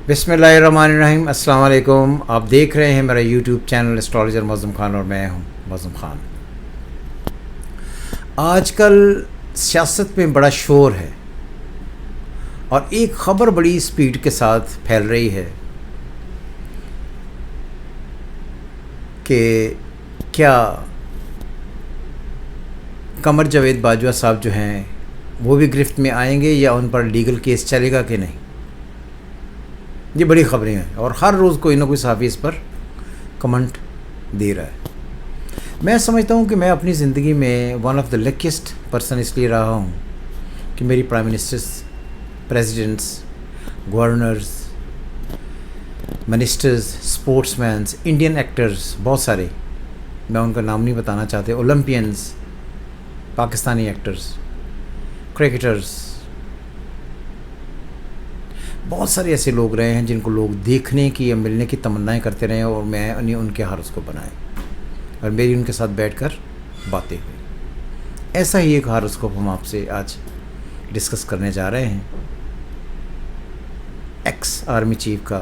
बिस्मिल्लाहिर्रहमानिर्रहीम। अस्सलाम वालेकुम। आप देख रहे हैं मेरा YouTube channel astrologer Mauzam Khan और मैं हूं मौज़म खान। आजकल सियासत में बड़ा शोर है और एक ख़बर बड़ी स्पीड के साथ फैल रही है कि क्या कमर जावेद बाजवा साहब जो हैं वो भी गिरफ्त में आएंगे या उन पर लीगल केस चलेगा कि नहीं। ये बड़ी ख़बरें हैं और हर रोज़ कोई ना कोई सहाफ़ी इस पर कमेंट दे रहा है। मैं समझता हूँ कि मैं अपनी ज़िंदगी में one of the luckiest person इसलिए रहा हूँ कि मेरी prime ministers, presidents, governors, ministers, sportsmans, Indian actors, बहुत सारे, मैं उनका नाम नहीं बताना चाहते, ओलंपियंस, पाकिस्तानी एक्टर्स, क्रिकेटर्स, बहुत सारे ऐसे लोग रहे हैं जिनको लोग देखने की या मिलने की तमन्नाएं करते रहे और मैं उनके हार्स को बनाए और मेरी उनके साथ बैठकर बातें हुई। ऐसा ही एक हारोस्कोप हम आपसे आज डिस्कस करने जा रहे हैं। एक्स आर्मी चीफ का,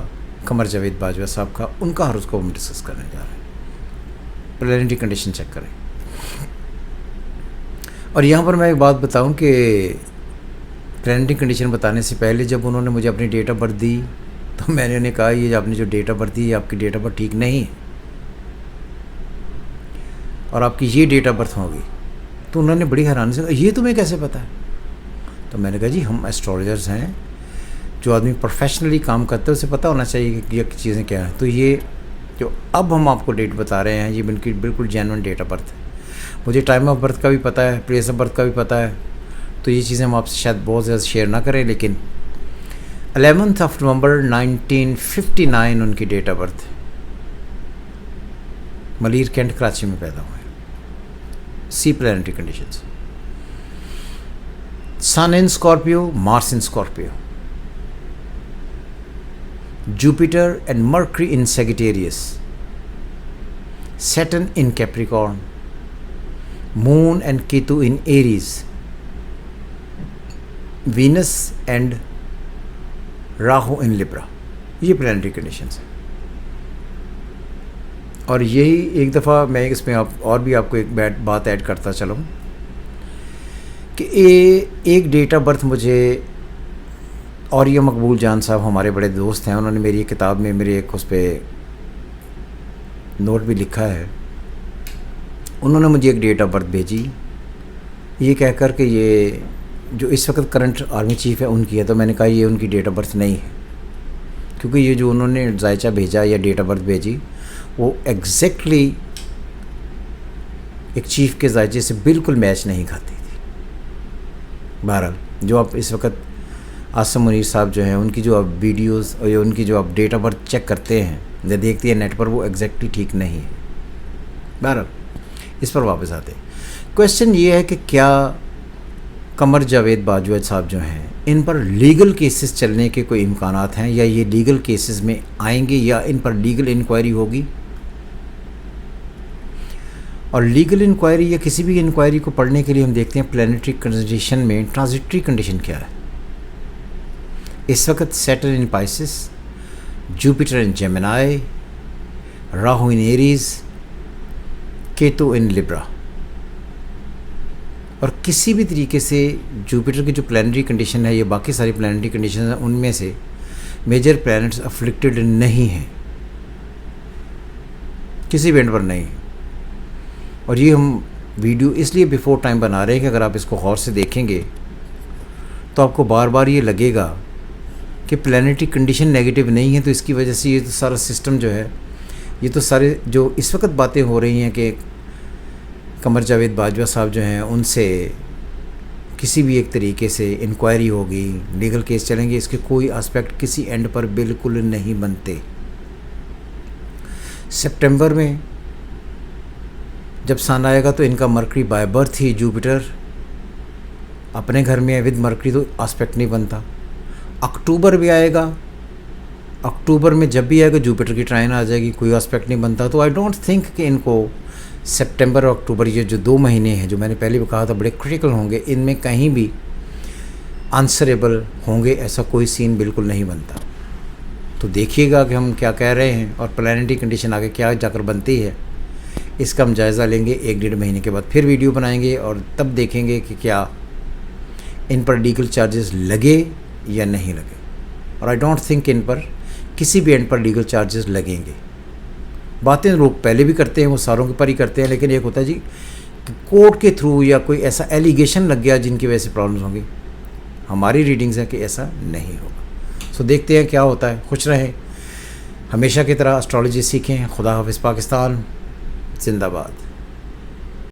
कमर जावेद बाजवा साहब का, उनका हारोस्कोप हम डिस्कस करने जा रहे हैं। प्लेनेटरी कंडीशन चेक करें। और यहाँ पर मैं एक बात बताऊँ कि प्लेनेटरी कंडीशन बताने से पहले जब उन्होंने मुझे अपनी डेट ऑफ बर्थ दी तो मैंने उन्हें कहा ये आपने जो डेट ऑफ बर्थ दी आपकी डेट ऑफ बर्थ ठीक नहीं है और आपकी ये डेट ऑफ बर्थ होगी। तो उन्होंने बड़ी हैरानी से कहा ये तुम्हें कैसे पता है। तो मैंने कहा जी हम एस्ट्रोलॉजर्स हैं, जो आदमी प्रोफेशनली काम करते हैं उसे पता होना चाहिए कि ये चीज़ें क्या हैं। तो ये जो अब हम आपको डेट बता रहे हैं ये बिल्कुल जेन्युइन डेट ऑफ बर्थ है। मुझे टाइम ऑफ बर्थ का भी पता है, प्लेस ऑफ बर्थ का भी पता है, तो ये चीज़ें हम आपसे शायद बहुत ज़्यादा शेयर ना करें, लेकिन 11 नवंबर 1959 उनकी डेट ऑफ बर्थ है। मलीर कैंट, कराची में पैदा हुए। See planetary conditions, sun in Scorpio, Mars in Scorpio, Jupiter and Mercury in Sagittarius, Saturn in Capricorn, moon and Ketu in Aries, Venus and Rahu in Libra. ये प्लैनेटरी कंडीशंस हैं। और यही एक दफ़ा मैं इसमें और भी आपको एक बात ऐड करता चलूँ कि एक डेट ऑफ बर्थ मुझे और ये मकबूल जान साहब हमारे बड़े दोस्त हैं, उन्होंने मेरी किताब में मेरे एक उस पर नोट भी लिखा है। उन्होंने मुझे एक डेट ऑफ बर्थ भेजी ये कह कर कि ये जो इस वक्त करंट आर्मी चीफ है उनकी है। तो मैंने कहा ये उनकी डेट ऑफ बर्थ नहीं है, क्योंकि ये जो उन्होंने जायचा भेजा या डेट ऑफ बर्थ भेजी वो एग्जैक्टली एक चीफ के जायचे से बिल्कुल मैच नहीं खाती थी। बहरहाल जो आप इस वक्त आसम मुनीर साहब जो हैं उनकी जो आप वीडियोस और उनकी जो आप डेट ऑफ बर्थ चेक करते हैं या देखते हैं नेट पर, वो एग्जैक्टली ठीक नहीं है। बहरहाल इस पर वापस आते हैं। क्वेश्चन ये है कि क्या कमर जावेद बाजवा साहब जो हैं इन पर लीगल केसेस चलने के कोई इम्कानात हैं या ये लीगल केसेस में आएंगे या इन पर लीगल इंक्वायरी होगी। और लीगल इंक्वायरी या किसी भी इंक्वायरी को पढ़ने के लिए हम देखते हैं प्लैनेटरी कंडीशन में ट्रांजिटरी कंडीशन क्या है। इस वक्त Saturn in Pisces, Jupiter in Gemini, Rahu in Aries, Ketu in Libra. और किसी भी तरीके से जुपिटर की जो प्लैनेटरी कंडीशन है या बाकी सारी प्लैनेटरी कंडीशन हैं उनमें से मेजर प्लैनेट्स अफ्लिक्टेड नहीं हैं, किसी इवेंट पर नहीं। और ये हम वीडियो इसलिए बिफोर टाइम बना रहे हैं कि अगर आप इसको गौर से देखेंगे तो आपको बार बार ये लगेगा कि प्लैनेटरी कंडीशन नेगेटिव नहीं है। तो इसकी वजह से ये तो सारा सिस्टम जो है, ये तो सारे जो इस वक्त बातें हो रही हैं कि कमर जावेद बाजवा साहब जो हैं उनसे किसी भी एक तरीके से इंक्वायरी होगी, लीगल केस चलेंगे, इसके कोई एस्पेक्ट किसी एंड पर बिल्कुल नहीं बनते। सितंबर में जब सन आएगा तो इनका mercury by birth he Jupiter अपने घर में है विद मरकरी, तो एस्पेक्ट नहीं बनता। अक्टूबर भी आएगा, अक्टूबर में जब भी आएगा जुपिटर की ट्राइन आ जाएगी, कोई एस्पेक्ट नहीं बनता। तो आई डोंट थिंक कि इनको सितंबर और अक्टूबर ये जो 2 महीने हैं जो मैंने पहले भी कहा था बड़े क्रिटिकल होंगे, इनमें कहीं भी आंसरेबल होंगे ऐसा कोई सीन बिल्कुल नहीं बनता। تو دیکھیے گا کہ ہم کیا کہہ رہے ہیں اور پلانٹری کنڈیشن آگے کیا جا کر بنتی ہے، اس کا ہم جائزہ لیں گے 1-1.5 مہینے کے بعد، پھر ویڈیو بنائیں گے اور تب دیکھیں گے کہ کیا ان پر لیگل چارجز لگے یا نہیں لگے. اور آئی ڈونٹ تھنک ان پر کسی بھی اینڈ پر لیگل چارجز لگیں گے. باتیں لوگ پہلے بھی کرتے ہیں، وہ ساروں کے پر ہی کرتے ہیں، لیکن ایک ہوتا ہے جی کہ کورٹ کے تھرو یا کوئی ایسا ایلیگیشن لگ گیا جن کی وجہ سے پرابلمز ہوں گی. ہماری ریڈنگز ہے کہ ایسا نہیں ہوگا. سو دیکھتے ہیں کیا ہوتا ہے. خوش رہیں، ہمیشہ کی طرح اسٹرالوجی سیکھیں. خدا حافظ. پاکستان زندہ باد.